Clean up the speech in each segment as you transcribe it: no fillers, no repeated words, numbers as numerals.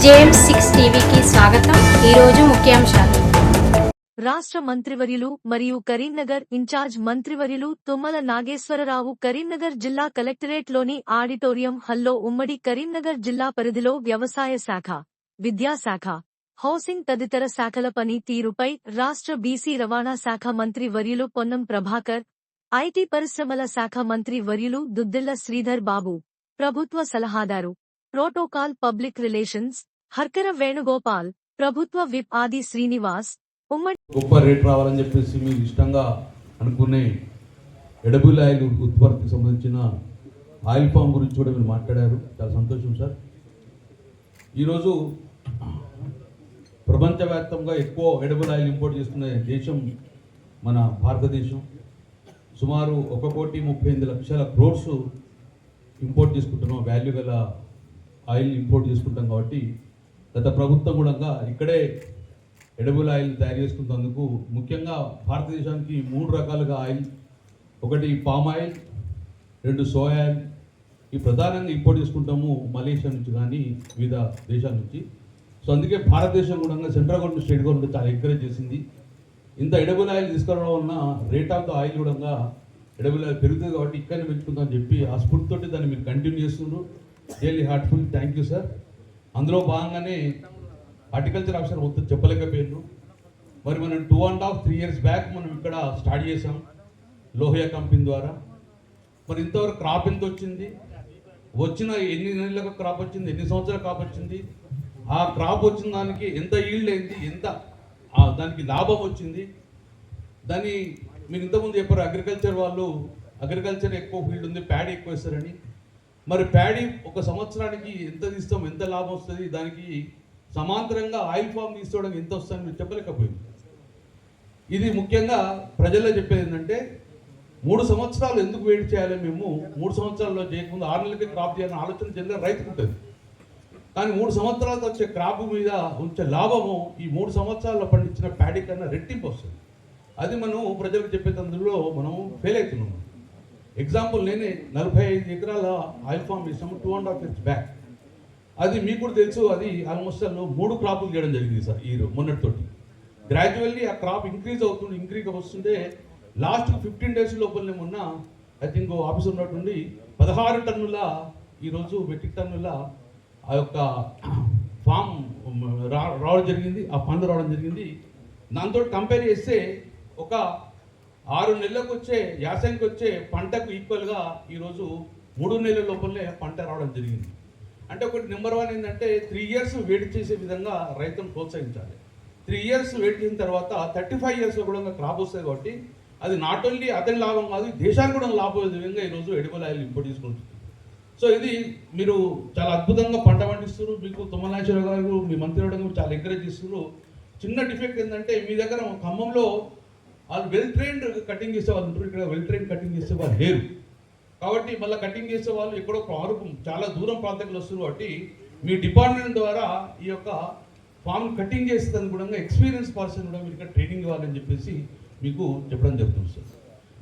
JM6 టీవీకి స్వాగతం. ఈ రోజు ముఖ్యాంశాలు. రాష్ట్ర మంత్రివర్యులు మరియు కరీంనగర్ ఇన్ఛార్జ్ మంత్రివర్యులు తుమ్మల నాగేశ్వరరావు కరీంనగర్ జిల్లా కలెక్టరేట్లోని ఆడిటోరియం హాల్లో ఉమ్మడి కరీంనగర్ జిల్లా పరిధిలో వ్యవసాయ శాఖ, విద్యాశాఖ, హౌసింగ్ తదితర శాఖల పని తీరుపై రాష్ట్ర బీసీ రవాణా శాఖ మంత్రి వర్యులు పొన్నం ప్రభాకర్, ఐటీ పరిశ్రమల శాఖ మంత్రి వర్యులు దుద్దిళ్ల శ్రీధర్ బాబు, ప్రభుత్వ సలహాదారు, protocol public relations Harkara Venugopal, ప్రభుత్వ విప్ ఆది శ్రీనివాస్, ఉమ్మడి గొప్ప రేట్ రావాలని చెప్పేసి మీరు ఇష్టంగా అనుకునే ఎడబుల్ ఆయిల్ ఉత్పత్తికి సంబంధించిన ఆయిల్ ఫామ్ గురించి కూడా మీరు మాట్లాడారు. చాలా సంతోషం సార్. ఈరోజు ప్రపంచవ్యాప్తంగా ఎక్కువ ఎడబుల్ ఆయిల్ ఇంపోర్ట్ చేస్తున్న దేశం మన భారతదేశం. సుమారు 1,38,00,00,000 క్రోర్స్ ఇంపోర్ట్ చేసుకుంటున్నాం, వాల్యూ గల ఆయిల్ ఇంపోర్ట్ చేసుకుంటాం. కాబట్టి గత ప్రభుత్వం కూడా ఇక్కడే ఎడబుల్ ఆయిల్ తయారు చేసుకున్నందుకు ముఖ్యంగా భారతదేశానికి 3 రకాలుగా ఆయిల్, ఒకటి పామ్ ఆయిల్, 2 సోయా ఆయిల్, ఈ ప్రధానంగా ఇంపోర్ట్ చేసుకుంటాము మలేషియా నుంచి కానీ వివిధ దేశాల నుంచి. సో అందుకే భారతదేశం కూడా సెంట్రల్ గవర్నమెంట్, స్టేట్ గవర్నమెంట్ చాలా ఎంకరేజ్ చేసింది. ఇంత ఎడబుల్ ఆయిల్ తీసుకురావడం వలన రేట్ ఆఫ్ ద ఆయిల్ కూడా ఎడబుల్ ఆయిల్ పెరుగుతుంది. కాబట్టి ఇక్కడనే పెంచుకుందామని చెప్పి ఆ స్ఫూర్తితోటి దాన్ని మీరు కంటిన్యూ చేస్తున్నారు. Really heartful, thank you sir. అందులో భాగంగానే హార్టికల్చర్ ఆఫీసర్ మొత్తం చెప్పలేకపోయారు. మరి మనం 2.5-3 years బ్యాక్ మనం ఇక్కడ స్టార్ట్ చేసాం లోహియా కంపెనీ ద్వారా. మరి ఇంతవరకు క్రాప్ ఎంత వచ్చింది, వచ్చిన ఎన్ని నెలలకు క్రాప్ వచ్చింది, ఎన్ని సంవత్సరాల క్రాప్ వచ్చింది, ఆ క్రాప్ వచ్చిన దానికి ఎంత ఈల్డ్ అయింది, ఎంత దానికి లాభం వచ్చింది, దాన్ని మీరు ఇంతకుముందు చెప్పారు. అగ్రికల్చర్ ఎక్కువ ఫీల్డ్ ఉంది, ప్యాడీ ఎక్కువ వేస్తారని. మరి ప్యాడీ ఒక సంవత్సరానికి ఎంత తీస్తాం, ఎంత లాభం వస్తుంది, దానికి సమాంతరంగా ఆయిల్ ఫామ్ తీసుకోవడానికి ఎంత వస్తుందని మీరు చెప్పలేకపోయింది. ఇది ముఖ్యంగా ప్రజల్లో చెప్పేది ఏంటంటే 3 సంవత్సరాలు ఎందుకు వెయిట్ చేయాలి, మేము 3 సంవత్సరాల్లో చేయకముందు 6 నెలలకి క్రాప్ చేయాలని ఆలోచన జనరల్ రైతుకు ఉంటుంది. కానీ 3 సంవత్సరాలతో వచ్చే క్రాప్ మీద ఉంచే లాభము ఈ 3 సంవత్సరాల్లో పండించిన ప్యాడీ కన్నా రెట్టింపు వస్తుంది. అది మనం ప్రజలకు చెప్పేటందులో మనం ఫెయిల్ అవుతున్నాం. ఎగ్జాంపుల్, నేనే 45 ఎకరాల ఆయిల్ ఫామ్ చేసాము 2.5 years బ్యాక్. అది మీకు కూడా తెలుసు. అది ఆల్మోస్ట్ 3 క్రాపులు చేయడం జరిగింది సార్ ఈ మొన్నటితోటి. గ్రాడ్యువల్లీ ఆ క్రాప్ ఇంక్రీజ్ వస్తుంటే లాస్ట్ 15 days లోపలనే మొన్న ఐ థింక్ ఆఫీస్ ఉన్నట్టుండి 16 టన్నుల ఈరోజు మెట్రిక్ టన్నుల ఆ యొక్క ఫామ్ రావడం జరిగింది, ఆ పండు రావడం జరిగింది. దాంతో కంపేర్ చేస్తే ఒక 6 నెలలకు వచ్చే యాసంగికి వచ్చే పంటకు ఈక్వల్గా ఈరోజు 3 నెలల లోపలనే పంట రావడం జరిగింది. అంటే ఒకటి నెంబర్ 1 ఏంటంటే 3 years వెయిట్ చేసే విధంగా రైతును ప్రోత్సహించాలి. 3 years వెయిట్ చేసిన తర్వాత 35 yearsలో కూడా క్రాప్ వస్తుంది. కాబట్టి అది నాట్ ఓన్లీ అతని లాభం కాదు, దేశానికి కూడా లాభం విధంగా ఈరోజు ఎడిబుల్ ఆయిల్ ఇంపోర్ట్ చేసుకుంటుంది. సో ఇది మీరు చాలా అద్భుతంగా పంట పండిస్తున్నారు. మీకు తుమ్మల నాగేశ్వరరావు గారు, మీ మంత్రి గారు చాలా ఎంకరేజ్ చేస్తున్నారు. చిన్న డిఫెక్ట్ ఏంటంటే మీ దగ్గర ఖమ్మంలో వాళ్ళు వెల్ ట్రైన్డ్ కటింగ్ చేసే వాళ్ళు ఉంటారు, ఇక్కడ వెల్ ట్రైన్ కటింగ్ చేసే వాళ్ళు లేరు. కాబట్టి మళ్ళీ కటింగ్ చేసే వాళ్ళు ఎక్కడో చాలా దూరం ప్రాంతాలకు వస్తారు. కాబట్టి మీ డిపార్ట్మెంట్ ద్వారా ఈ యొక్క ఫామ్ కటింగ్ చేసేదానికి కూడా ఎక్స్పీరియన్స్ పర్సన్ కూడా మీరు ఇక్కడ ట్రైనింగ్ ఇవ్వాలని చెప్పేసి మీకు చెప్పడం జరుగుతుంది సార్.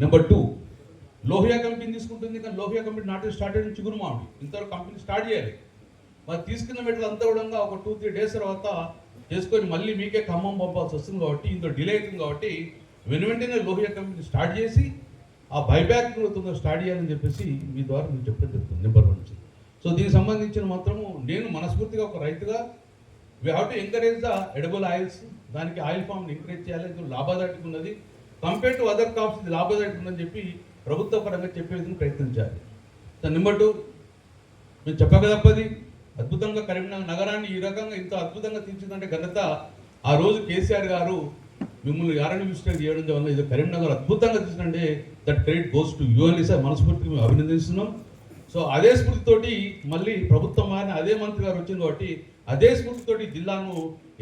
నెంబర్ 2, లోహియా కంపెనీ తీసుకుంటుంది. కానీ లోహియా కంపెనీ నాట్ స్టార్టెడ్ చిగురు మామిడి, ఇంతవరకు కంపెనీ స్టార్ట్ చేయాలి. మరి తీసుకున్న మెటీరియల్ అంతా కూడా ఒక 2-3 days తర్వాత చేసుకొని మళ్ళీ మీకే ఖమ్మం పంపాల్సి వస్తుంది. కాబట్టి ఇంత డిలే అవుతుంది. కాబట్టి వెంటనే లోహియా కంపెనీ స్టార్ట్ చేసి ఆ బైబ్యాక్ స్టార్ట్ చేయాలని చెప్పేసి మీ ద్వారా మీకు చెప్పడం జరుగుతుంది. నెంబర్ 1. సో దీనికి సంబంధించిన మాత్రము నేను మనస్ఫూర్తిగా ఒక రైతుగా we have to encourage the edible oils. దానికి ఆయిల్ ఫామ్ని ఎంకరేజ్ చేయాలి. ఇది లాభదాయకం ఉన్నది, కంపేర్ టు అదర్ క్రాప్స్ ఇది లాభదాయకం ఉందని చెప్పి ప్రభుత్వ పరంగా చెప్పేది ప్రయత్నించాలి. సో నెంబర్ 2, మేము చెప్పక తప్పది. అద్భుతంగా కరీంనగర్ నగరాన్ని ఈ రకంగా ఇంత అద్భుతంగా తీర్చిందంటే ఘనత ఆ రోజు కేసీఆర్ గారు మిమ్మల్ని ఆర్ఎండ్బి మినిస్టర్ చేయడం వల్ల ఇది కరీంనగర్ అద్భుతంగా తీసిందంటే that credit goes to you అని సార్ మనస్ఫూర్తిగా మేము అభినందిస్తున్నాం. సో అదే స్ఫూర్తితోటి మళ్ళీ ప్రభుత్వం ఆయన అదే మంత్రి గారు వచ్చింది. కాబట్టి అదే స్ఫూర్తితోటి జిల్లాను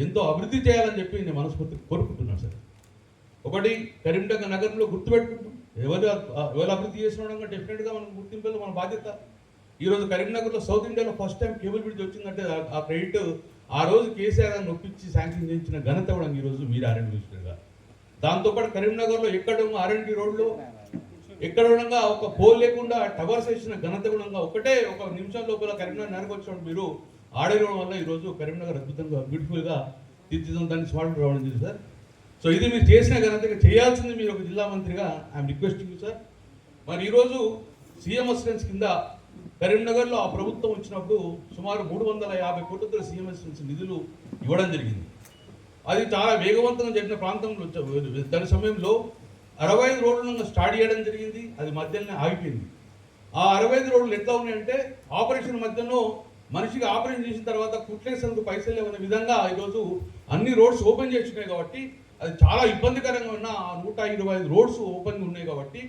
ఎంతో అభివృద్ధి చేయాలని చెప్పి నేను మనస్ఫూర్తిగా కోరుకుంటున్నాను సార్. ఒకటి, కరీంనగర్ నగరంలో గుర్తుపెట్టుకుంటాం, ఎవరు అభివృద్ధి చేసిన డెఫినెట్గా మనం గుర్తింపేది మన బాధ్యత. ఈరోజు కరీంనగర్లో సౌత్ ఇండియాలో ఫస్ట్ టైం కేబుల్ బ్రిడ్జ్ వచ్చిందంటే ఆ క్రెడిట్ ఆ రోజు కేసీఆర్ గారిని ఒప్పించి శాంక్షన్ చేయించిన ఘనత కూడా ఈరోజు మీరు ఆర్ఎండ్బి మినిస్టర్గా. దాంతోపాటు కరీంనగర్లో ఎక్కడ ఆర్ఎండ్బి రోడ్లో ఎక్కడ ఒక పోల్ లేకుండా టవర్స్ వేసిన ఘనత కూడా ఒకటే 1 నిమిషం లోపల కరీంనగర్ నగరకు వచ్చినప్పుడు మీరు ఆడేయడం వల్ల ఈరోజు కరీంనగర్ అద్భుతంగా బ్యూటిఫుల్గా తీర్చిదిద్దాం దాన్ని స్మార్ట్ రావడం జరిగింది సార్. సో ఇది మీరు చేసిన ఘనత చేయాల్సింది మీరు ఒక జిల్లా మంత్రిగా ఐఎమ్ రిక్వెస్టింగ్ యూ సార్. మరి ఈరోజు సీఎం అసిస్టెన్స్ కింద కరీంనగర్లో ఆ ప్రభుత్వం వచ్చినప్పుడు సుమారు 350 కోట్లతో సీఎం అసిస్టెన్స్ నిధులు ఇవ్వడం జరిగింది. అది చాలా వేగవంతంగా జరిగిన ప్రాంతంలో దాని సమయంలో 65 రోడ్లను స్టార్ట్ చేయడం జరిగింది. అది మధ్యలోనే ఆగిపోయింది. ఆ 65 రోడ్లు ఎట్లా ఉన్నాయంటే ఆపరేషన్ మధ్యలో మనిషికి ఆపరేషన్ చేసిన తర్వాత కుట్లేసేందుకు పైసలు లేవనే విధంగా ఈరోజు అన్ని రోడ్స్ ఓపెన్ చేస్తున్నాయి కాబట్టి అది చాలా ఇబ్బందికరంగా ఉన్న 125 రోడ్స్ ఓపెన్ ఉన్నాయి కాబట్టి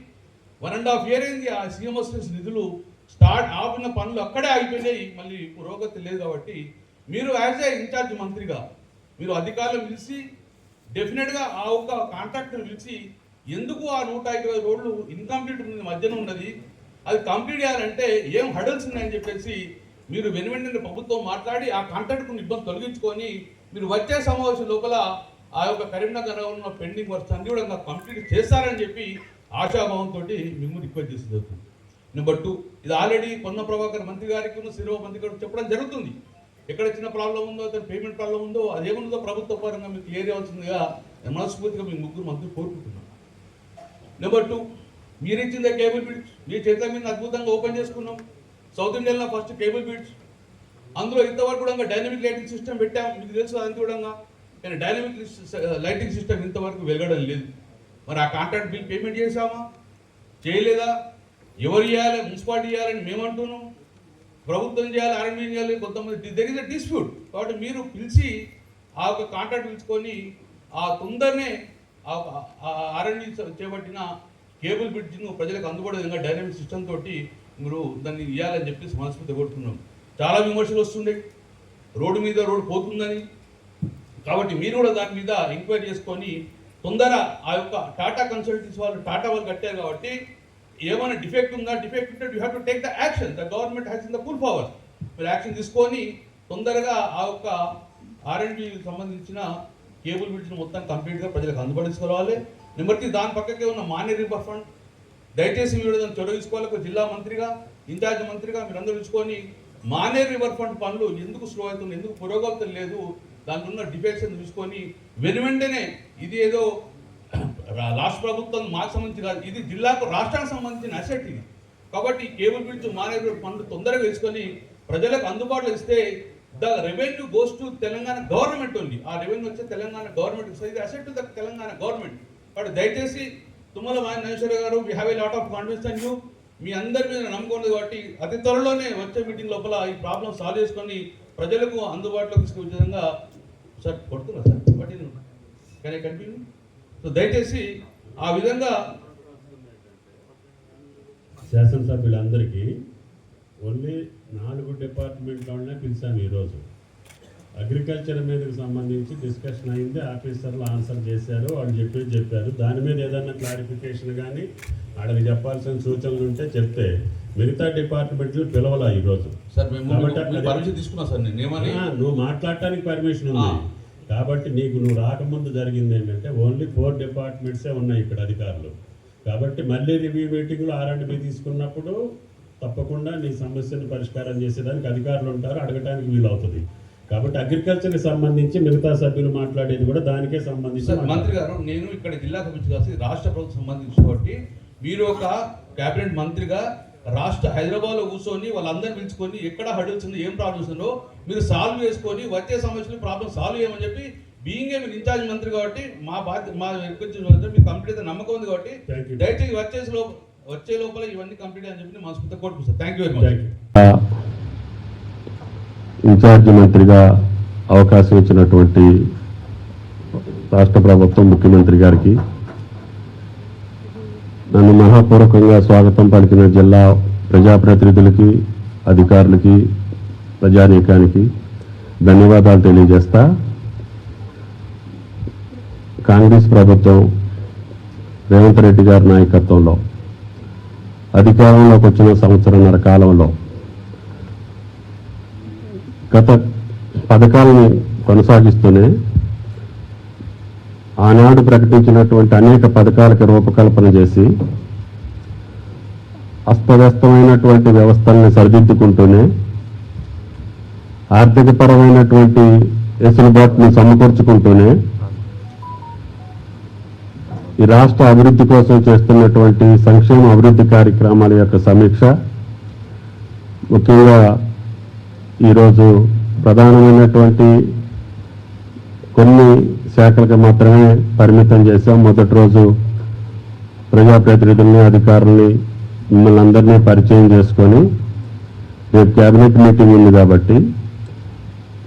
1.5 year అయింది ఆ సీఎం అసిస్టెన్స్ నిధులు స్టార్ట్ ఆపిన పనులు అక్కడే ఆగిపోయినాయి. మళ్ళీ పురోగతి లేదు కాబట్టి మీరు యాజ్ ఏ ఇన్ఛార్జ్ మంత్రిగా మీరు అధికారులు పిలిచి డెఫినెట్గా ఆ ఒక్క కాంట్రాక్టర్ పిలిచి ఎందుకు ఆ 125 రోడ్లు ఇన్కంప్లీట్ మధ్యన ఉన్నది అది కంప్లీట్ చేయాలంటే ఏం హడల్స్ ఉన్నాయని చెప్పేసి మీరు వెనువెంటనే ప్రభుత్వం మాట్లాడి ఆ కాంట్రాక్ట్ను ఇబ్బంది తొలగించుకొని మీరు వచ్చే సమావేశం లోపల ఆ యొక్క కరీంనగర్ ఉన్న పెండింగ్ వర్క్స్ అన్ని కూడా కంప్లీట్ చేస్తారని చెప్పి ఆశాభావంతో మేము రిక్వెస్ట్ చేసి జరుగుతుంది. నెంబర్ 2, ఇది ఆల్రెడీ పొన్న ప్రభాకర్ మంత్రి గారికి శ్రీరావు మంత్రి గారికి చెప్పడం జరుగుతుంది. ఎక్కడ చిన్న ప్రాబ్లం ఉందో అతను పేమెంట్ ప్రాబ్లం ఉందో అదేముందో ప్రభుత్వ పరంగా మీకు క్లియర్ అవ్వాల్సిందిగా మనస్ఫూర్తిగా మీ ముగ్గురు మంత్రులు కోరుకుంటున్నాం. నెంబర్ 2, మీరు ఇచ్చిన కేబుల్ బిడ్స్ మీ చేతుల మీద అద్భుతంగా ఓపెన్ చేసుకున్నాం. సౌత్ ఇండియాలో ఫస్ట్ కేబుల్ బిడ్స్, అందులో ఇంతవరకు కూడా డైనమిక్ లైటింగ్ సిస్టమ్ పెట్టాం, మీకు తెలుసు అంత కూడా. కానీ డైనమిక్ లైటింగ్ సిస్టమ్ ఇంతవరకు వెలగడం లేదు. మరి ఆ కాంట్రాక్ట్ బిల్ పేమెంట్ చేసామా చేయలేదా? ఎవరు చేయాలి? మున్సిపాలిటీ చేయాలని మేమంటున్నాం, ప్రభుత్వం చేయాలి, ఆర్ఎండ్బీ చేయాలి. కొంతమంది దెర్ ఇస్ ఎ డిస్ప్యూట్. కాబట్టి మీరు పిలిచి ఆ యొక్క కాంట్రాక్ట్ పిలుచుకొని ఆ తొందరనే ఆర్ఎండ్బీ చేపట్టిన కేబుల్ బ్రిడ్జ్ను ప్రజలకు అందుబాటు విధంగా డైనమిక్ సిస్టమ్ తోటి మీరు దాన్ని ఇవ్వాలని చెప్పేసి మనస్ఫూర్తి కోరుతున్నాం. చాలా విమర్శలు వస్తుండే రోడ్డు మీద రోడ్డు పోతుందని. కాబట్టి మీరు కూడా దాని మీద ఎంక్వైరీ చేసుకొని తొందర ఆ యొక్క టాటా కన్సల్టెన్సీ టాటా వాళ్ళు కట్టారు కాబట్టి ఏమైనా డిఫెక్ట్ ఉందా, డిఫెక్ట్ ఉంటే you have to take the action. The government has in the full power. మీరు యాక్షన్ తీసుకొని తొందరగా ఆ యొక్క ఆర్ఎండ్బీకి సంబంధించిన కేబుల్ బ్రిడ్జ్ని మొత్తం కంప్లీట్గా ప్రజలకు అందుబాటు తీసుకోవాలి. నెంబర్ 3, దాని పక్కకే ఉన్న మాన్య రివర్ ఫండ్ దయచేసి మీరు దాన్ని చొరవ తీసుకోవాలి. ఒక జిల్లా మంత్రిగా ఇన్ఛార్జ్ మంత్రిగా మీరు అందరూ తీసుకొని మాన్య రివర్ ఫండ్ పనులు ఎందుకు స్లో అవుతుంది, ఎందుకు పురోగతి లేదు, దాంట్లో ఉన్న డిఫెక్ట్స్ చూసుకొని వెనువెంటనే ఇది ఏదో రాష్ట్ర ప్రభుత్వం మాకు సంబంధించి కాదు, ఇది జిల్లాకు రాష్ట్రానికి సంబంధించిన అసెట్ ఇది. కాబట్టి cable bridge Manair river fund తొందరగా తీసుకొని ప్రజలకు అందుబాటులో ఇస్తే the revenue goes to Telangana government only. ఆ రెవెన్యూ వచ్చే తెలంగాణ గవర్నమెంట్ ఇది asset to the Telangana government. కాబట్టి దయచేసి తుమ్మల నాగేశ్వర గారు we have a lot of confidence in you. మీ అందరి మీద నమ్మకం ఉంది కాబట్టి అతి త్వరలోనే వచ్చే మీటింగ్ లోపల ఈ ప్రాబ్లం సాల్వ్ చేసుకొని ప్రజలకు అందుబాటులో తీసుకునే విధంగా సార్ కొడుతున్నా సార్ బట్టి కానీ కంటిన్యూ. సో దయచేసి ఆ విధంగా శాసనసభ్యులందరికీ ఓన్లీ 4 డిపార్ట్మెంట్లోనే పిలిచాము. ఈరోజు అగ్రికల్చర్ మీదకి సంబంధించి డిస్కషన్ అయింది, ఆఫీసర్లు ఆన్సర్ చేశారు, వాళ్ళు చెప్పారు. దాని మీద ఏదైనా క్లారిఫికేషన్ కానీ వాళ్ళకి చెప్పాల్సిన సూచనలు ఉంటే చెప్తే మిగతా డిపార్ట్మెంట్లు పిలవలా ఈరోజు. నువ్వు మాట్లాడటానికి పర్మిషన్ ఉంది కాబట్టి నువ్వు రాకముందు జరిగింది ఏంటంటే ఓన్లీ 4 డిపార్ట్మెంట్సే ఉన్నాయి ఇక్కడ అధికారులు. కాబట్టి మళ్ళీ రివ్యూ మీటింగ్లో ఆర్ఎండ్బీ తీసుకున్నప్పుడు తప్పకుండా నీ సమస్యను పరిష్కారం చేసేదానికి అధికారులు ఉంటారు, అడగటానికి వీలవుతుంది. కాబట్టి అగ్రికల్చర్కి సంబంధించి మిగతా సభ్యులు మాట్లాడేది కూడా దానికే సంబంధించి. మంత్రి గారు, నేను ఇక్కడ జిల్లా కమిటీ కాసి రాష్ట్ర ప్రభుత్వం సంబంధించి కాబట్టి మీరు ఒక కేబినెట్ మంత్రిగా రాష్ట్ర హైదరాబాద్లో కూర్చొని వాళ్ళందరినీ పిలుచుకొని ఎక్కడ హడిల్స్ ఉందో ఏం ప్రాబ్లమ్స్ ఉందో మీరు సాల్వ్ చేసుకొని వచ్చే సమస్యలు ప్రాబ్లమ్ సాల్వ్ చేయమని చెప్పి బీయింగ్ ఏ మీరు ఇన్ఛార్జ్ మంత్రి కాబట్టి మా బాధ్యత మా మీకు కంప్లీట్ నమ్మకం ఉంది కాబట్టి దయచేసి వచ్చే లోపల ఇవన్నీ కంప్లీట్ అని చెప్పి మనస్ఫూర్తిగా కోరుకుంటాం. Thank you very much. In charge మంత్రిగా అవకాశం ఇచ్చినటువంటి రాష్ట్ర ప్రభుత్వం ముఖ్యమంత్రి గారికి, నన్ను మహాపూర్వకంగా స్వాగతం పలికిన జిల్లా ప్రజాప్రతినిధులకి, అధికారులకి, ప్రజానీకానికి ధన్యవాదాలు తెలియజేస్తా. కాంగ్రెస్ ప్రభుత్వం రేవంత్ రెడ్డి గారి నాయకత్వంలో అధికారంలోకి వచ్చిన సంవత్సరంన్నర కాలంలో గత పథకాలను కొనసాగిస్తూనే ఆనాడు ప్రకటించినటువంటి అనేక పథకాలకు రూపకల్పన చేసి అస్తవ్యస్తమైనటువంటి వ్యవస్థల్ని సరిదిద్దుకుంటూనే ఆర్థికపరమైనటువంటి వెసులుబాటును సమకూర్చుకుంటూనే ఈ రాష్ట్ర అభివృద్ధి కోసం చేస్తున్నటువంటి సంక్షేమ అభివృద్ధి కార్యక్రమాల యొక్క సమీక్ష, ముఖ్యంగా ఈరోజు ప్రధానమైనటువంటి కొన్ని శాఖలకు మాత్రమే పరిమితం చేశాం. మొదటి రోజు ప్రజాప్రతినిధుల్ని, అధికారుల్ని, మిమ్మల్ని అందరినీ పరిచయం చేసుకొని రేపు క్యాబినెట్ మీటింగ్ ఉంది కాబట్టి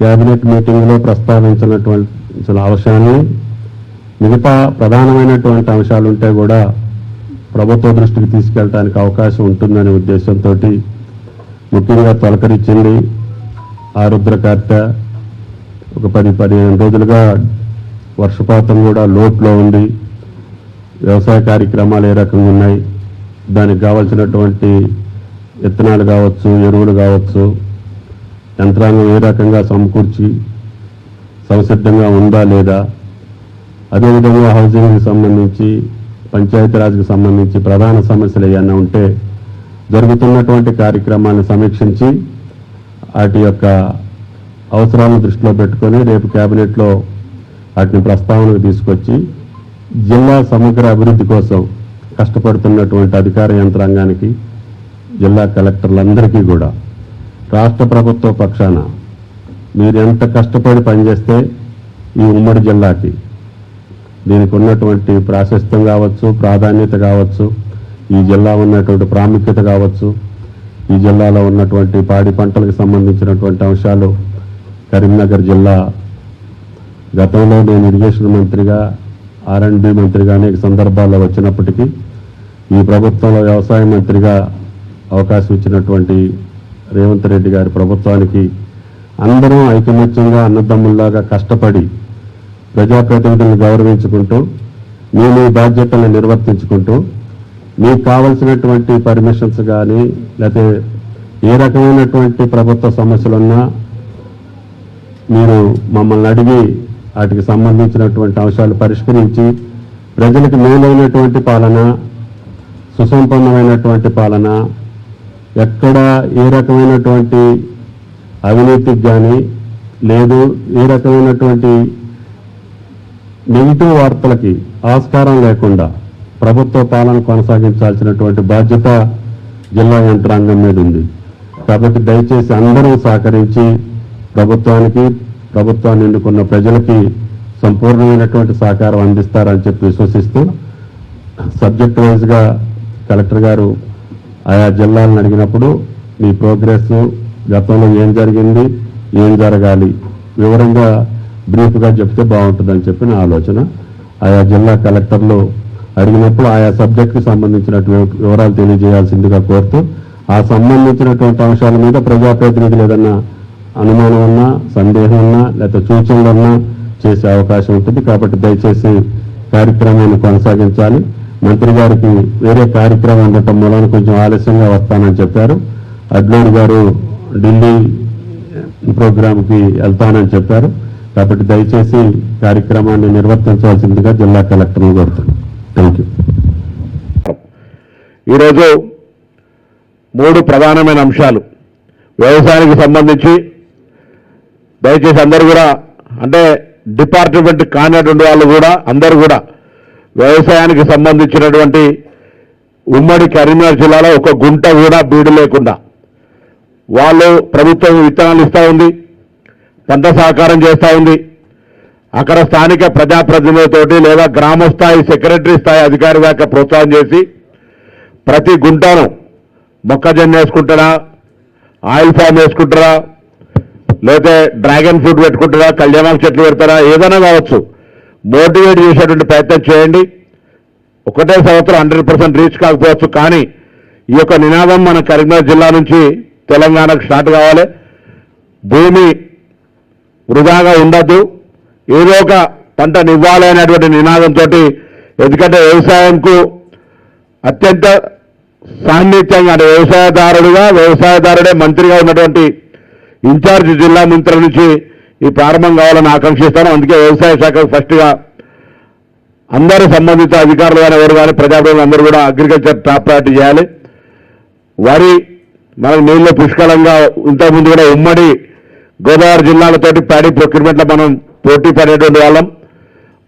క్యాబినెట్ మీటింగ్లో ప్రస్తావించినటువంటి అంశాన్ని, మిగతా ప్రధానమైనటువంటి అంశాలు ఉంటే కూడా ప్రభుత్వ దృష్టికి తీసుకెళ్ళడానికి అవకాశం ఉంటుందనే ఉద్దేశంతో ముఖ్యంగా తొలకరిచ్చింది ఆరుద్ర కార్త. ఒక 10-15 రోజులుగా వర్షపాతం కూడా లోట్లో ఉంది. వ్యవసాయ కార్యక్రమాలు ఏ రకంగా ఉన్నాయి, దానికి కావాల్సినటువంటి విత్తనాలు కావచ్చు, ఎరువులు కావచ్చు, యంత్రాంగం ఏ రకంగా సమకూర్చి సంసిద్ధంగా ఉందా లేదా, అదేవిధంగా హౌసింగ్కి సంబంధించి, పంచాయతీరాజ్కి సంబంధించి ప్రధాన సమస్యలు ఏమైనా ఉంటే జరుగుతున్నటువంటి కార్యక్రమాన్ని సమీక్షించి వాటి యొక్క అవసరాలను దృష్టిలో పెట్టుకొని రేపు కేబినెట్లో వాటిని ప్రస్తావనకు తీసుకొచ్చి జిల్లా సమగ్ర అభివృద్ధి కోసం కష్టపడుతున్నటువంటి అధికార యంత్రాంగానికి, జిల్లా కలెక్టర్లందరికీ కూడా రాష్ట్ర ప్రభుత్వ పక్షాన మీరు ఎంత కష్టపడి పనిచేస్తే ఈ ఉమ్మడి జిల్లాకి దీనికి ఉన్నటువంటి ప్రాశస్త్యం కావచ్చు, ప్రాధాన్యత కావచ్చు, ఈ జిల్లా ఉన్నటువంటి ప్రాముఖ్యత కావచ్చు, ఈ జిల్లాలో ఉన్నటువంటి పాడి పంటలకు సంబంధించినటువంటి అంశాలు, కరీంనగర్ జిల్లా గతంలో నేను ఇరిగేషన్ మంత్రిగా, R&B మంత్రిగా అనేక సందర్భాల్లో వచ్చినప్పటికీ ఈ ప్రభుత్వంలో వ్యవసాయ మంత్రిగా అవకాశం ఇచ్చినటువంటి రేవంత్ రెడ్డి గారి ప్రభుత్వానికి అందరం ఐకమత్యంగా అన్నదమ్ముల్లాగా కష్టపడి ప్రజాప్రతినిధులను గౌరవించుకుంటూ మీ బాధ్యతలను నిర్వర్తించుకుంటూ మీకు కావలసినటువంటి పర్మిషన్స్ కానీ లేకపోతే ఏ రకమైనటువంటి ప్రభుత్వ సమస్యలున్నా మీరు మమ్మల్ని అడిగి వాటికి సంబంధించినటువంటి అంశాలు పరిష్కరించి ప్రజలకు మేలైనటువంటి పాలన, సుసంపన్నమైనటువంటి పాలన, ఎక్కడ ఏ రకమైనటువంటి అవినీతికి కానీ లేదు, ఏ రకమైనటువంటి నెగిటివ్ వార్తలకి ఆస్కారం లేకుండా ప్రభుత్వ పాలన కొనసాగించాల్సినటువంటి బాధ్యత జిల్లా యంత్రాంగం మీద ఉంది. కాబట్టి దయచేసి అందరూ సహకరించి ప్రభుత్వానికి, ప్రభుత్వాన్ని ఎన్నుకున్న ప్రజలకి సంపూర్ణమైనటువంటి సహకారం అందిస్తారని చెప్పి విశ్వసిస్తూ సబ్జెక్ట్ వైజ్గా కలెక్టర్ గారు ఆయా జిల్లాలను అడిగినప్పుడు మీ ప్రోగ్రెస్, గతంలో ఏం జరిగింది, ఏం జరగాలి వివరంగా బ్రీఫ్గా చెప్తే బాగుంటుందని చెప్పి నా ఆలోచన. ఆయా జిల్లా కలెక్టర్లు అడిగినప్పుడు ఆయా సబ్జెక్టుకి సంబంధించినటువంటి వివరాలు తెలియజేయాల్సిందిగా కోరుతూ ఆ సంబంధించినటువంటి అంశాల మీద ప్రజాప్రతినిధులు ఏదన్నా అనుమానం ఉన్నా, సందేహం ఉన్నా, లేకపోతే సూచనలు ఉన్నా చేసే అవకాశం ఉంటుంది. కాబట్టి దయచేసి కార్యక్రమాన్ని కొనసాగించాలి. మంత్రి గారికి వేరే కార్యక్రమం ఉండటం మూలన కొంచెం ఆలస్యంగా వస్తానని చెప్పారు. అడ్లూరు గారు ఢిల్లీ ప్రోగ్రాంకి వెళ్తానని చెప్పారు. కాబట్టి దయచేసి కార్యక్రమాన్ని నిర్వర్తించవలసిందిగా జిల్లా కలెక్టర్ను కోరుతున్నాను. Thank you. ఈరోజు 3 ప్రధానమైన అంశాలు వ్యవసాయానికి సంబంధించి దయచేసి అందరూ కూడా, అంటే డిపార్ట్మెంట్ కానిటువంటి వాళ్ళు కూడా అందరూ కూడా వ్యవసాయానికి సంబంధించినటువంటి ఉమ్మడి కరీంనగర్ జిల్లాలో ఒక గుంట కూడా బీడు లేకుండా వాళ్ళు ప్రభుత్వం విత్తనాలు ఇస్తూ ఉంది, పంట సహకారం చేస్తూ ఉంది. అక్కడ స్థానిక ప్రజాప్రతినిధులతోటి లేదా గ్రామ స్థాయి సెక్రటరీ స్థాయి అధికారి దాకా ప్రోత్సాహం చేసి ప్రతి గుంటను మొక్కజొన్న వేసుకుంటారా, ఆయిల్ ఫామ్ వేసుకుంటారా, లేకపోతే డ్రాగన్ ఫ్రూట్ పెట్టుకుంటారా, కళ్యాణాల చెట్లు పెడతారా, ఏదైనా కావచ్చు, మోటివేట్ చేసేటువంటి ప్రయత్నం చేయండి. ఒకటే సంవత్సరం 100% రీచ్ కాకపోవచ్చు, కానీ ఈ యొక్క నినాదం మన కరీంనగర్ జిల్లా నుంచి తెలంగాణకు స్టార్ట్ కావాలి. భూమి వృధాగా ఉండద్దు, ఏదో ఒక పంటనివ్వాలి అనేటువంటి నినాదంతో, ఎందుకంటే వ్యవసాయంకు అత్యంత సాన్నిధ్యంగా, అంటే వ్యవసాయదారుడే మంత్రిగా ఉన్నటువంటి ఇన్ఛార్జ్ జిల్లా మంత్రుల నుంచి ఈ ప్రారంభం కావాలని ఆకాంక్షిస్తాను. అందుకే వ్యవసాయ శాఖకు ఫస్ట్గా అందరూ సంబంధిత అధికారులు కానీ ఎవరు కానీ ప్రజాప్రతినిధులు అందరూ కూడా అగ్రికల్చర్ టాప్ ప్రయారిటీ చేయాలి. వరి మనకు నీళ్ళు పుష్కలంగా ఇంతకుముందు కూడా ఉమ్మడి గోదావరి జిల్లాలతోటి ప్యాడీ ప్రొక్యూర్మెంట్లో మనం పోటీ పడేటువంటి వాళ్ళం.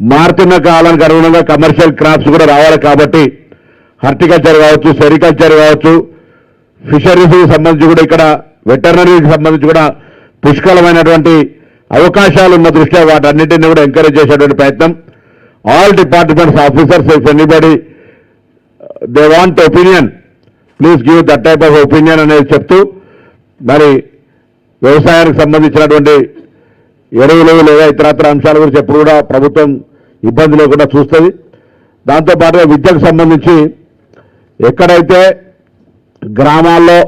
మారుతున్న కాలానికి అనుగుణంగా కమర్షియల్ క్రాప్స్ కూడా రావాలి కాబట్టి హార్టికల్చర్ కావచ్చు, సెరికల్చర్ కావచ్చు, ఫిషరీస్కి సంబంధించి కూడా ఇక్కడ వెటర్నరీకి సంబంధించి కూడా పుష్కలమైనటువంటి అవకాశాలు ఉన్న దృష్ట్యా వాటన్నిటిని కూడా ఎంకరేజ్ చేసేటువంటి ప్రయత్నం. All departments officers, if anybody they want opinion, please give that type of opinion అనేది చెప్తూ, మరి వ్యవసాయానికి సంబంధించినటువంటి ఎరువులు లేదా ఇతరత్ర అంశాల గురించి ఎప్పుడు కూడా ప్రభుత్వం ఇబ్బంది లేకుండా చూస్తుంది. దాంతోపాటుగా విద్యకు సంబంధించి ఎక్కడైతే గ్రామాల్లో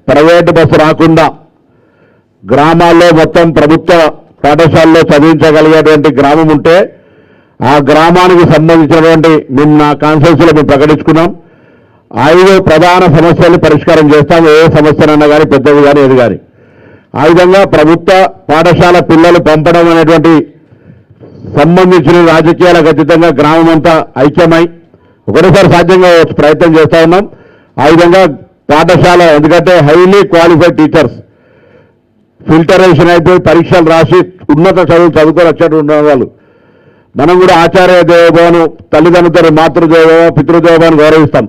ప్రైవేటు బస్సు రాకుండా గ్రామాల్లో మొత్తం ప్రభుత్వ పాఠశాలలో చదివించగలిగేటువంటి గ్రామం ఉంటే ఆ గ్రామానికి సంబంధించినటువంటి మేము నా కాన్ఫరెన్స్లో మేము ప్రకటించుకున్నాం. 5 ప్రధాన సమస్యలు పరిష్కారం చేస్తాం. ఏ సమస్యనన్నా కానీ పెద్దది కానీ ఏది కానీ. ఆ విధంగా ప్రభుత్వ పాఠశాల పిల్లలు పంపడం అనేటువంటి సంబంధించిన రాజకీయాలకు అతీతంగా గ్రామం అంతా ఐక్యమై ఒకటేసారి సాధ్యంగా ప్రయత్నం చేస్తూ ఉన్నాం. ఆ విధంగా పాఠశాల, ఎందుకంటే హైలీ క్వాలిఫైడ్ టీచర్స్ ఫిల్టరేషన్ అయిపోయి పరీక్షలు రాసి ఉన్నత చదువులు చదువుకొని వచ్చేటువంటి వాళ్ళు. మనం కూడా ఆచార్య దేవోభావను, తల్లిదండ్రులు మాతృదేవోభావ పితృదేవోభావాన్ని గౌరవిస్తాం.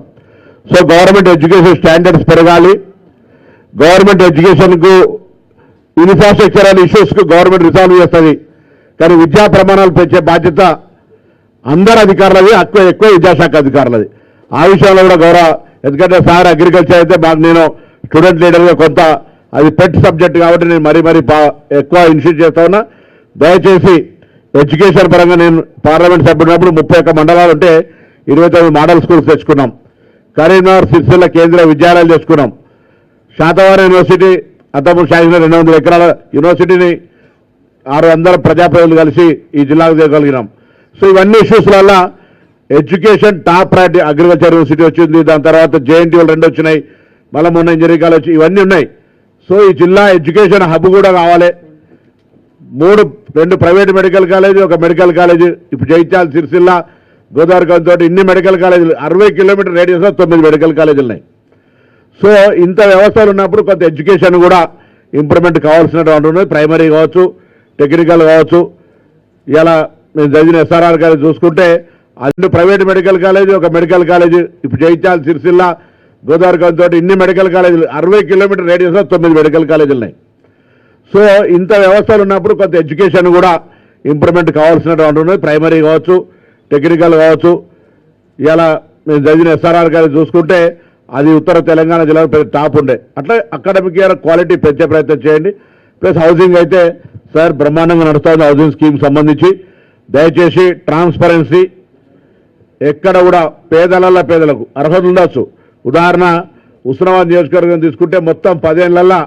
సో గవర్నమెంట్ ఎడ్యుకేషన్ స్టాండర్డ్స్ పెరగాలి. గవర్నమెంట్ ఎడ్యుకేషన్కు ఇన్ఫ్రాస్ట్రక్చరల్ ఇష్యూస్కు గవర్నమెంట్ రిసాల్వ్ చేస్తుంది. కానీ విద్యా ప్రమాణాలు పెంచే బాధ్యత అందరు అధికారులది, ఎక్కువ విద్యాశాఖ అధికారులది. ఆ విషయంలో కూడా గౌరవ, ఎందుకంటే సార్ అగ్రికల్చర్ అయితే మాకు నేను స్టూడెంట్ లీడర్గా కొంత అది పెట్ సబ్జెక్ట్ కాబట్టి నేను మరీ ఎక్కువ ఇనిషియేట్ చేస్తా ఉన్నా. దయచేసి ఎడ్యుకేషన్ పరంగా నేను పార్లమెంట్ సభ్యుడినప్పుడు 31 మండలాలు ఉంటే 29 మోడల్ స్కూల్స్ తెచ్చుకున్నాం. కరీంనగర్, సిరిసిల్ల కేంద్రీయ విద్యాలయాలు తెచ్చుకున్నాం. శాతవాహన యూనివర్సిటీ అంతకుముందు శాసన 200 ఎకరాల యూనివర్సిటీని 600 ప్రజాప్రతినిధులు కలిసి ఈ జిల్లాకు తేగలిగినాం. సో ఇవన్నీ ఇష్యూస్ వల్ల education top priority. Agriculture university వచ్చింది, దాని తర్వాత జేఎన్టీయూలు 2 వచ్చినాయి, మళ్ళీ మొన్న ఇంజనీరింగ్ కాలేజ్, ఇవన్నీ ఉన్నాయి. సో ఈ జిల్లా ఎడ్యుకేషన్ హబ్ కూడా కావాలి. 2 private medical college, 1 medical college. ఇప్పుడు జైత్యాల, సిరిసిల్ల, గోదావరి తోటి ఇన్ని మెడికల్ కాలేజీలు, 60 కిలోమీటర్ రేడియస్లో 9 మెడికల్ కాలేజీలు ఉన్నాయి. సో ఇంత వ్యవస్థలు ఉన్నప్పుడు కొంత ఎడ్యుకేషన్ కూడా ఇంప్రూవ్మెంట్ కావాల్సినటువంటి ఉన్నది. ప్రైమరీ కావచ్చు, టెక్నికల్ కావచ్చు. ఇలా మేము చదివిన ఎస్ఆర్ఆర్ కాలేజ్ చూసుకుంటే 2 private medical college, 1 medical college. ఇప్పుడు జైత్యాల, సిరిసిల్ల, గోదావరి తోటి ఇన్ని మెడికల్ కాలేజీలు, 60 కిలోమీటర్ రేడియస్లో 9 మెడికల్ కాలేజీలు ఉన్నాయి. సో ఇంత వ్యవస్థలు ఉన్నప్పుడు కొంత ఎడ్యుకేషన్ కూడా ఇంప్రూవ్మెంట్ కావాల్సినటువంటి ఉన్నది. ప్రైమరీ కావచ్చు, టెక్నికల్ కావచ్చు. ఇలా మేము చదివిన ఎస్ఆర్ఆర్ కాలేజ్ చూసుకుంటే అది ఉత్తర తెలంగాణ జిల్లాలో పెద్ద టాప్ ఉండే. అట్లా అకాడమిక్ ఇయర్ క్వాలిటీ పెంచే ప్రయత్నం చేయండి. ప్లస్ హౌసింగ్ అయితే సార్ బ్రహ్మాండంగా నడుస్తుంది. హౌసింగ్ స్కీమ్ సంబంధించి దయచేసి ట్రాన్స్పరెన్సీ, ఎక్కడ కూడా పేదలకు అర్హత ఉండొచ్చు. ఉదాహరణ ఉస్మానాబాద్ నియోజకవర్గం తీసుకుంటే మొత్తం 10 ఏళ్లలో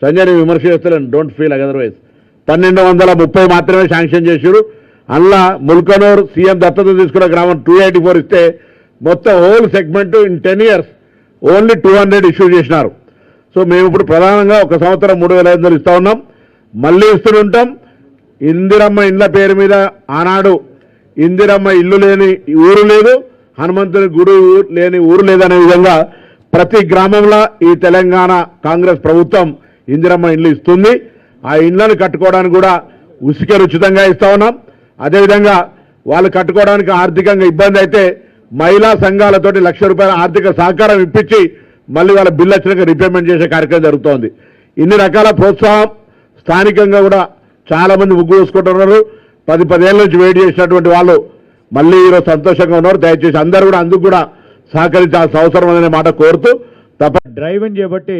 సంజయ్ విమర్శ చేస్తలేను, డోంట్ ఫీల్ అదర్వైజ్, 1230 మాత్రమే శాంక్షన్ చేశారు. అందులో ముల్కనూరు సీఎం దత్తత తీసుకున్న గ్రామం 284 ఇస్తే మొత్తం whole segment in 10 years only 200 issue చేసినారు. సో మేము ఇప్పుడు ప్రధానంగా 1 సంవత్సరం 3500 ఇస్తా ఉన్నాం, మళ్ళీ ఇస్తుంటాం. ఇందిరమ్మ ఇండ్ల పేరు మీద ఆనాడు ఇందిరమ్మ ఇల్లు లేని ఊరు లేదు, హనుమంతుని గుడి లేని ఊరు లేదనే విధంగా ప్రతి గ్రామంలో ఈ తెలంగాణ కాంగ్రెస్ ప్రభుత్వం ఇందిరమ్మ ఇండ్లు ఇస్తుంది. ఆ ఇండ్లను కట్టుకోవడానికి కూడా ఉచితంగా ఇస్తా ఉన్నాం. అదేవిధంగా వాళ్ళు కట్టుకోవడానికి ఆర్థికంగా ఇబ్బంది అయితే మహిళా సంఘాలతోటి ₹1,00,000 ఆర్థిక సహకారం ఇప్పించి మళ్ళీ వాళ్ళ బిల్లు వచ్చినాక రీపేమెంట్ చేసే కార్యక్రమం జరుగుతోంది. ఇన్ని రకాల ప్రోత్సాహం స్థానికంగా కూడా చాలామంది ముగ్గు చూసుకుంటున్నారు. 10 ఏళ్ళ నుంచి వెయిట్ చేసినటువంటి వాళ్ళు మళ్ళీ ఈరోజు సంతోషంగా ఉన్నారు. దయచేసి అందరూ కూడా అందుకు కూడా సహకరించాల్సిన అవసరం అనే మాట కోరుతూ డ్రైవ్ ఇన్ చేయబట్టి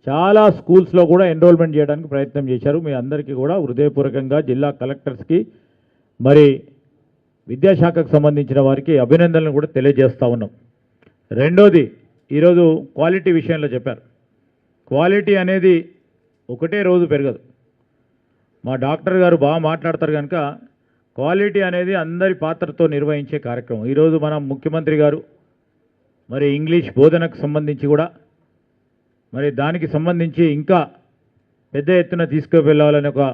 చాలా స్కూల్స్లో కూడా ఎన్రోల్మెంట్ చేయడానికి ప్రయత్నం చేశారు. మీ అందరికీ కూడా హృదయపూర్వకంగా జిల్లా కలెక్టర్స్కి మరి విద్యాశాఖకు సంబంధించిన వారికి అభినందనలు కూడా తెలియజేస్తూ ఉన్నాం. రెండోది, ఈరోజు క్వాలిటీ విషయంలో చెప్పారు. క్వాలిటీ అనేది ఒకటే రోజు పెరగదు. మా డాక్టర్ గారు బాగా మాట్లాడతారు కనుక క్వాలిటీ అనేది అందరి పాత్రతో నిర్వహించే కార్యక్రమం. ఈరోజు మన ముఖ్యమంత్రి గారు మరి ఇంగ్లీష్ బోధనకు సంబంధించి కూడా మరి దానికి సంబంధించి ఇంకా పెద్ద ఎత్తున తీసుకువెళ్ళాలనే ఒక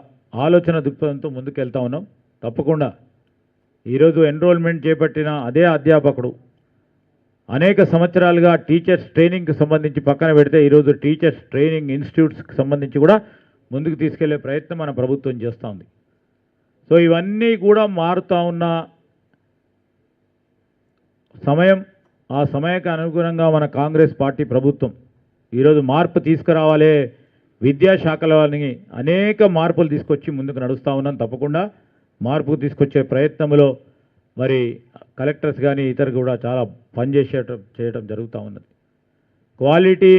ఆలోచన దృక్పథంతో ముందుకెళ్తా ఉన్నాం. తప్పకుండా ఈరోజు ఎన్రోల్మెంట్ చేపట్టిన అదే అధ్యాపకుడు అనేక సంవత్సరాలుగా టీచర్స్ ట్రైనింగ్కి సంబంధించి పక్కన పెడితే ఈరోజు టీచర్స్ ట్రైనింగ్ ఇన్స్టిట్యూట్స్కి సంబంధించి కూడా ముందుకు తీసుకెళ్లే ప్రయత్నం మన ప్రభుత్వం చేస్తూ ఉంది. సో ఇవన్నీ కూడా మారుతూ ఉన్న సమయం, ఆ సమయానికి అనుగుణంగా మన కాంగ్రెస్ పార్టీ ప్రభుత్వం ఈరోజు మార్పు తీసుకురావాలి, విద్యాశాఖలోని అనేక మార్పులు తీసుకొచ్చి ముందుకు నడుస్తూ ఉన్నాం. తప్పకుండా మార్పు తీసుకొచ్చే ప్రయత్నంలో మరి కలెక్టర్స్ కానీ ఇతరు కూడా చాలా చేయడం జరుగుతూ ఉన్నది. క్వాలిటీ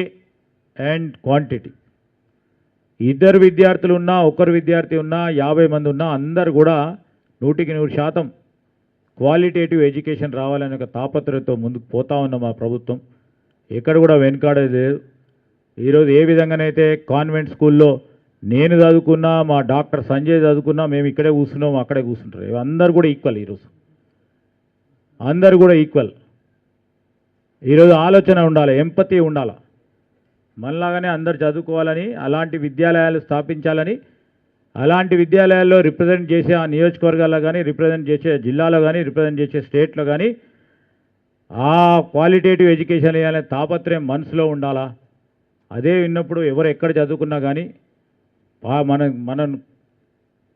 అండ్ క్వాంటిటీ, ఇద్దరు విద్యార్థులు ఉన్నా, ఒకరు విద్యార్థి ఉన్నా, 50 మంది ఉన్నా అందరు కూడా 100% క్వాలిటేటివ్ ఎడ్యుకేషన్ రావాలనే ఒక తాపత్రయంతో ముందుకు పోతా ఉన్న మా ప్రభుత్వం ఎక్కడ కూడా వెనుకాడేది లేదు. ఈరోజు ఏ విధంగానైతే కాన్వెంట్ స్కూల్లో నేను చదువుకున్నా, మా డాక్టర్ సంజయ్ చదువుకున్నా, మేము ఇక్కడే కూర్చున్నాం, అక్కడే కూర్చుంటారు. అందరు కూడా ఈక్వల్, ఈరోజు అందరు కూడా ఈక్వల్. ఈరోజు ఆలోచన ఉండాలి, ఎంపతి ఉండాలి. మనలాగానే అందరు చదువుకోవాలని, అలాంటి విద్యాలయాలు స్థాపించాలని, అలాంటి విద్యాలయాల్లో రిప్రజెంట్ చేసే ఆ నియోజకవర్గాల్లో కానీ, రిప్రజెంట్ చేసే జిల్లాలో కానీ, రిప్రజెంట్ చేసే స్టేట్లో కానీ ఆ క్వాలిటేటివ్ ఎడ్యుకేషన్ ఇవ్వాలనే తాపత్రయం మనసులో ఉండాలా. అదే విన్నప్పుడు ఎవరు ఎక్కడ చదువుకున్నా కానీ మనం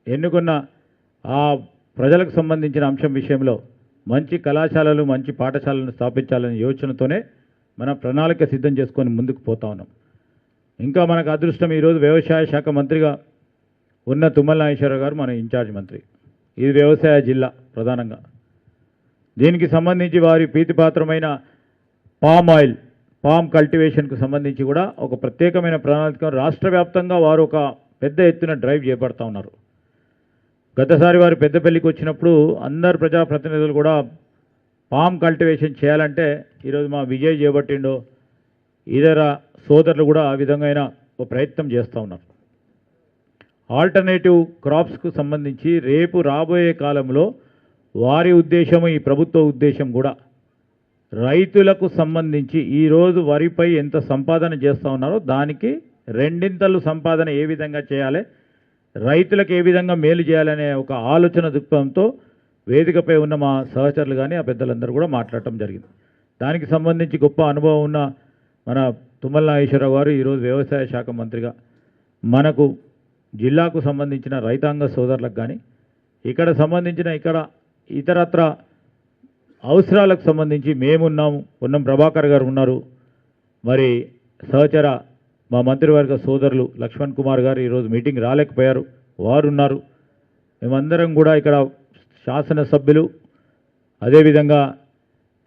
ఎన్నుకున్న ఆ ప్రజలకు సంబంధించిన అంశం విషయంలో మంచి కళాశాలలు, మంచి పాఠశాలను స్థాపించాలనే యోచనతోనే మనం ప్రణాళిక సిద్ధం చేసుకొని ముందుకు పోతా ఉన్నాం. ఇంకా మనకు అదృష్టం, ఈరోజు వ్యవసాయ శాఖ మంత్రిగా ఉన్న తుమ్మల నాగేశ్వరరావు గారు మన ఇన్ఛార్జ్ మంత్రి. ఇది వ్యవసాయ జిల్లా ప్రధానంగా. దీనికి సంబంధించి వారి ప్రీతిపాత్రమైన పామ్ కల్టివేషన్కు సంబంధించి కూడా ఒక ప్రత్యేకమైన ప్రణాళిక రాష్ట్ర వ్యాప్తంగా వారు ఒక పెద్ద ఎత్తున డ్రైవ్ చేపడతా ఉన్నారు. గతసారి వారు పెద్దపల్లికి వచ్చినప్పుడు అందరు ప్రజాప్రతినిధులు కూడా పామ్ కల్టివేషన్ చేయాలంటే ఈరోజు మా విజయ్ చేపట్టిండో ఇతర సోదరులు కూడా ఆ విధంగా ఒక ప్రయత్నం చేస్తూ ఉన్నారు. ఆల్టర్నేటివ్ క్రాప్స్కు సంబంధించి రేపు రాబోయే కాలంలో వారి ఉద్దేశం, ఈ ప్రభుత్వ ఉద్దేశం కూడా రైతులకు సంబంధించి ఈరోజు వరిపై ఎంత సంపాదన చేస్తూ ఉన్నారో దానికి రెండింతలు సంపాదన ఏ విధంగా చేయాలి, రైతులకు ఏ విధంగా మేలు చేయాలనే ఒక ఆలోచన దృక్పథంతో వేదికపై ఉన్న మా సహచరులు కానీ ఆ పెద్దలందరూ కూడా మాట్లాడటం జరిగింది. దానికి సంబంధించి గొప్ప అనుభవం ఉన్న మన తుమ్మల నాగేశ్వరరావు గారు ఈరోజు వ్యవసాయ శాఖ మంత్రిగా మనకు జిల్లాకు సంబంధించిన రైతాంగ సోదరులకు కానీ ఇక్కడ సంబంధించిన ఇతరత్ర అవసరాలకు సంబంధించి మేమున్నాము, పొన్నం ప్రభాకర్ గారు ఉన్నారు, మరి సహచర మా మంత్రివర్గ సోదరులు లక్ష్మణ్ కుమార్ గారు ఈరోజు మీటింగ్ రాలేకపోయారు, వారు ఉన్నారు. మేమందరం కూడా ఇక్కడ శాసనసభ్యులు, అదేవిధంగా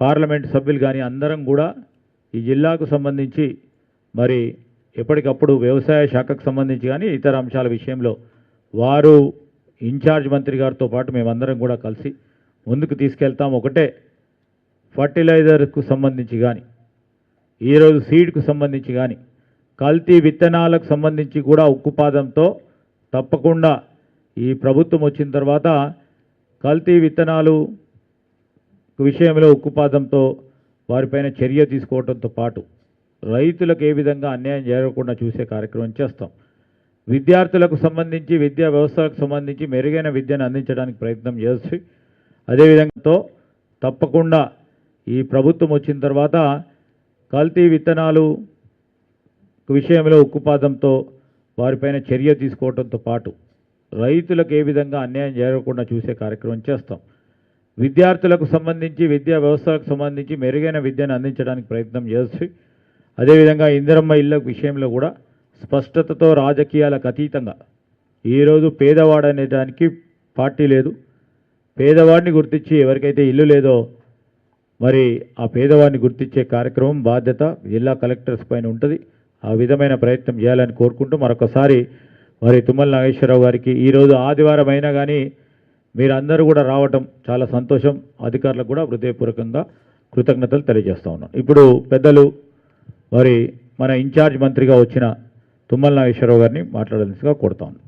పార్లమెంట్ సభ్యులు కానీ అందరం కూడా ఈ జిల్లాకు సంబంధించి మరి ఎప్పటికప్పుడు వ్యవసాయ శాఖకు సంబంధించి కానీ ఇతర అంశాల విషయంలో వారు ఇన్ఛార్జ్ మంత్రి గారితో పాటు మేమందరం కూడా కలిసి ముందుకు తీసుకెళ్తాం. ఒకటే ఫర్టిలైజర్కు సంబంధించి కానీ, ఈరోజు సీడ్కు సంబంధించి కానీ, కల్తీ విత్తనాలకు సంబంధించి కూడా ఉక్కుపాదంతో తప్పకుండా ఈ ప్రభుత్వం వచ్చిన తర్వాత కల్తీ విత్తనాలు విషయంలో ఉక్కుపాదంతో వారిపైన చర్య తీసుకోవడంతో పాటు రైతులకు ఏ విధంగా అన్యాయం జరగకుండా చూసే కార్యక్రమం చేస్తాం. విద్యార్థులకు సంబంధించి, విద్యా వ్యవస్థలకు సంబంధించి మెరుగైన విద్యను అందించడానికి ప్రయత్నం చేసి అదేవిధంగా తప్పకుండా ఈ ప్రభుత్వం వచ్చిన తర్వాత కల్తీ విత్తనాలు విషయంలో ఉక్కుపాదంతో వారిపైన చర్య తీసుకోవడంతో పాటు రైతులకు ఏ విధంగా అన్యాయం జరగకుండా చూసే కార్యక్రమం చేస్తాం. విద్యార్థులకు సంబంధించి, విద్యా వ్యవస్థలకు సంబంధించి మెరుగైన విద్యను అందించడానికి ప్రయత్నం చేసి అదేవిధంగా ఇందిరమ్మ ఇళ్ళ విషయంలో కూడా స్పష్టతతో రాజకీయాలకు అతీతంగా ఈరోజు పేదవాడు అనేదానికి పార్టీ లేదు. పేదవాడిని గుర్తించి ఎవరికైతే ఇల్లు లేదో మరి ఆ పేదవాడిని గుర్తించే కార్యక్రమం బాధ్యత జిల్లా కలెక్టర్స్ పైన ఉంటుంది. ఆ విధమైన ప్రయత్నం చేయాలని కోరుకుంటూ మరొకసారి మరి తుమ్మల నాగేశ్వరరావు గారికి ఈరోజు ఆదివారం అయినా కానీ మీరందరూ కూడా రావటం చాలా సంతోషం. అధికారులకు కూడా హృదయపూర్వకంగా కృతజ్ఞతలు తెలియజేస్తూ ఉన్నాను. ఇప్పుడు పెద్దలు మరి మన ఇన్ఛార్జ్ మంత్రిగా వచ్చిన తుమ్మల నాగేశ్వరరావు గారిని మాట్లాడాల్సిందిగా కోరుతా ఉన్నాను.